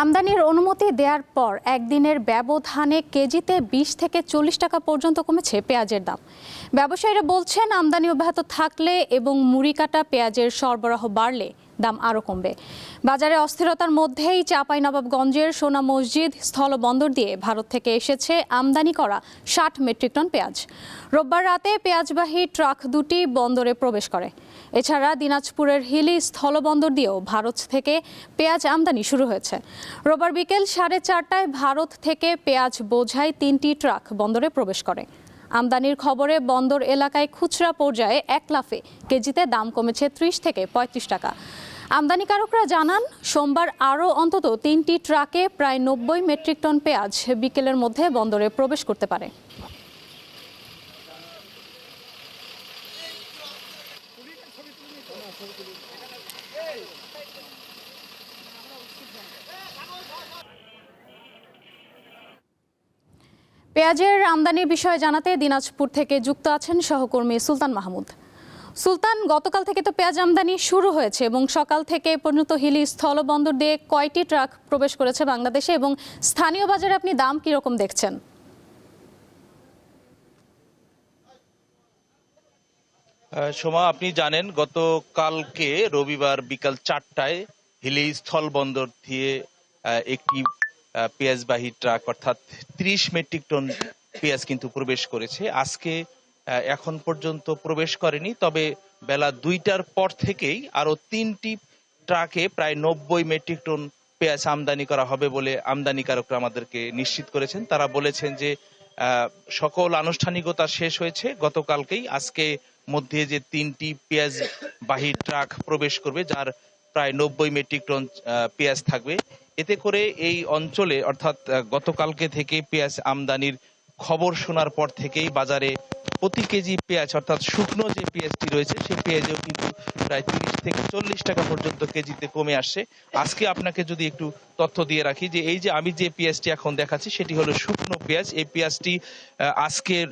আমদানির অনুমতি দেওয়ার পর একদিনের ব্যবধানে কেজিতে ২০ থেকে ৪০ টাকা পর্যন্ত কমেছে পেঁয়াজের দাম। ব্যবসায়ীরা বলছেন, আমদানি অব্যাহত থাকলে এবং মুড়ি কাটা পেঁয়াজের সরবরাহ বাড়লে দাম আরও কমবে। বাজারে অস্থিরতার মধ্যেই চাঁপাইনবাবগঞ্জের সোনা মসজিদ স্থলবন্দর দিয়ে ভারত থেকে এসেছে আমদানি করা ৬০ মেট্রিক টন পেঁয়াজ। রোববার রাতে পেঁয়াজবাহী ট্রাক দুটি বন্দরে প্রবেশ করে। এছাড়া দিনাজপুরের হিলি স্থলবন্দর দিয়েও ভারত থেকে পেঁয়াজ আমদানি শুরু হয়েছে। রোববার বিকেল 4:30টায় ভারত থেকে পেঁয়াজ বোঝাই 3টি ট্রাক বন্দরে প্রবেশ করে। আমদানির খবরে বন্দর এলাকায় খুচরা পর্যায়ে এক লাফে কেজিতে দাম কমেছে 30 থেকে 35 টাকা। আমদানিকারকরা জানান, সোমবার আরও অন্তত 3টি ট্রাকে প্রায় 90 মেট্রিক টন পেঁয়াজ বিকেলের মধ্যে বন্দরে প্রবেশ করতে পারে। পেঁয়াজের আমদানির বিষয়ে জানাতে দিনাজপুর থেকে যুক্ত আছেন সহকর্মী সুলতান মাহমুদ। সুলতান, গতকাল থেকে তো পেঁয়াজ আমদানি শুরু হয়েছে এবং সকাল থেকে পর্যন্ত হিলি স্থলবন্দর দিয়ে কয়টি ট্রাক প্রবেশ করেছে বাংলাদেশে, এবং স্থানীয় বাজারে আপনি দাম কিরকম দেখছেন? সোমা, আপনি জানেন গতকালকে রবিবার বিকাল 4টায় হিলি স্থলবন্দর দিয়ে একটি পেঁয়াজবাহী ট্রাক অর্থাৎ 30 মেট্রিক টন পেঁয়াজ কিন্তু প্রবেশ করেছে। আজকে এখন পর্যন্ত প্রবেশ করেনি, তবে বেলা 2টার পর থেকেই আরো 3টি ট্রাকে প্রায় 90 মেট্রিক টন পেঁয়াজ আমদানি করা হবে বলে আমদানিকারকরা আমাদেরকে নিশ্চিত করেছেন। তারা বলেছেন যে সকল আনুষ্ঠানিকতা শেষ হয়েছে গতকালকেই। আজকে মধ্যে যে 3টি পেঁয়াজবাহী ট্রাক প্রবেশ করবে, যার প্রায় 90 মেট্রিক টন পেঁয়াজ থাকবে। এতে করে এই অঞ্চলে অর্থাৎ গতকালকে থেকে পেঁয়াজ আমদানির খবর শোনার পর থেকেই বাজারে প্রতি কেজি পেঁয়াজ অর্থাৎ শুকনো যে পেঁয়াজটি রয়েছে সেই পেঁয়াজেও কিন্তু প্রায় 30 থেকে 40 টাকা পর্যন্ত কেজিতে কমে আসছে। আজকে আপনাকে যদি একটু তথ্য দিয়ে রাখি, যে এই যে আমি যে পেঁয়াজটি এখন দেখাচ্ছি সেটি হলো শুকনো পেঁয়াজ। এই পেঁয়াজটি আজকের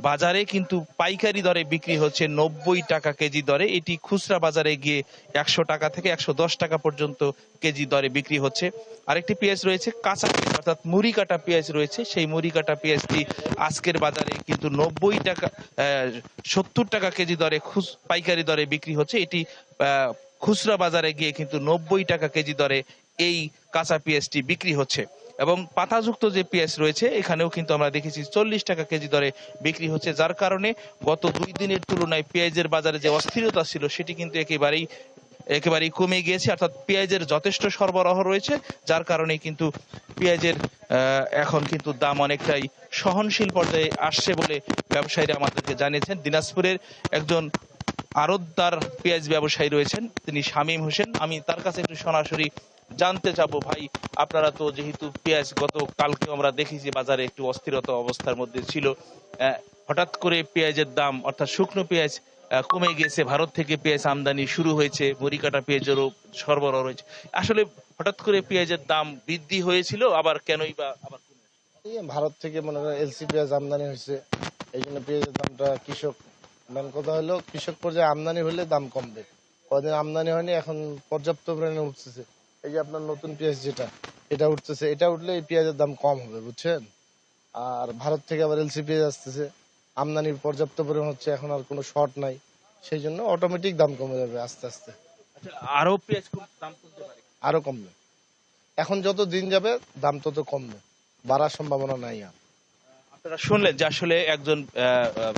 বাজারে কিন্তু পাইকারি দরে বিক্রি হচ্ছে 90 টাকা কেজি দরে। এটি খুচরা বাজারে গিয়ে 100 টাকা থেকে 110 টাকা পর্যন্ত কেজি দরে বিক্রি হচ্ছে। আরেকটি পেঁয়াজ রয়েছে কাঁচা পেঁয়াজ অর্থাৎ মুড়ি কাটা পেঁয়াজ রয়েছে, সেই মুড়ি কাটা পেঁয়াজটি আজকের বাজারে কিন্তু 90 টাকা 70 টাকা কেজি দরে পাইকারি দরে বিক্রি হচ্ছে। এটি খুচরা বাজারে গিয়ে কিন্তু 90 টাকা কেজি দরে এই কাঁচা পেঁয়াজটি বিক্রি হচ্ছে। এবং পাতাযুক্ত যে পেঁয়াজ রয়েছে এখানেও কিন্তু আমরা দেখেছি 40 টাকা কেজি দরে বিক্রি হচ্ছে, যার কারণে গত 2 দিনের তুলনায় পেঁয়াজের বাজারে যে অস্থিরতা ছিল সেটি কিন্তু একেবারেই কমে গিয়েছে। অর্থাৎ পেঁয়াজের যথেষ্ট সরবরাহ রয়েছে, যার কারণে কিন্তু পেঁয়াজের এখন কিন্তু দাম অনেকটাই সহনশীল পর্যায়ে আসছে বলে ব্যবসায়ীরা আমাদেরকে জানিয়েছেন। দিনাজপুরের একজন আড়তদার পেঁয়াজ ব্যবসায়ী রয়েছেন, তিনি শামীম হোসেন। আমি তার কাছে একটু সরাসরি জানতে চাবো, ভাই আপনারা তো যেহেতু পেঁয়াজ গতকালকে আমরা দেখেছি বাজারে একটু অস্থিরতা অবস্থার মধ্যে ছিল, হঠাৎ করে পেঁয়াজের দাম অর্থাৎ শুকনো পেঁয়াজ কমে গেছে, ভারত থেকে পেঁয়াজ আমদানি শুরু হয়েছে, বড়ি কাটা পেঁয়াজেরও সরবরাহ রয়েছে, আসলে হঠাৎ করে পেঁয়াজের দাম বৃদ্ধি হয়েছিল আবার কেনই বা আবার ভারত থেকে মনে করেন এলসি পেঁয়াজ আমদানি হয়েছে, এই জন্য পেঁয়াজের দামটা মেন কথা হলো কৃষক পর্যায়ে আমদানি হলে দাম কমবে। কদিন আমদানি হয়নি, এখন পর্যাপ্ত পরিমাণে উঠতেছে। এই যে আপনার নতুন পেঁয়াজ এটা উঠতেছে, এটা উঠলে এই পেঁয়াজের দাম কম হবে, বুঝছেন। আর ভারত থেকে আবার এলসি পেঁয়াজ আসতেছে, আমদানির পর্যাপ্ত পরিমাণ হচ্ছে, এখন আর কোনো শর্ট নাই, সেই জন্য অটোমেটিক দাম কমে যাবে আস্তে আস্তে। আরো পেঁয়াজ দাম কমতে পারে, আরো কমবে। এখন যত দিন যাবে দাম তত কমবে, বাড়ার সম্ভাবনা নাই। আর আপনারা শুনলেন যে আসলে একজন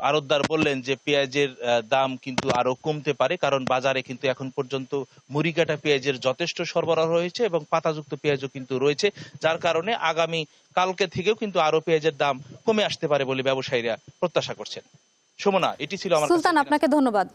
আড়তদার বললেন যে পেঁয়াজের দাম কিন্তু আরো কমতে পারে, কারণ বাজারে কিন্তু এখন পর্যন্ত মুড়ি কাটা পেঁয়াজের যথেষ্ট সরবরাহ রয়েছে এবং পাতাযুক্ত পেঁয়াজও কিন্তু রয়েছে, যার কারণে আগামী কালকে থেকেও কিন্তু আরো পেঁয়াজের দাম কমে আসতে পারে বলে ব্যবসায়ীরা প্রত্যাশা করছেন। সুমনা, এটি ছিল আমার। সুলতান, আপনাকে ধন্যবাদ।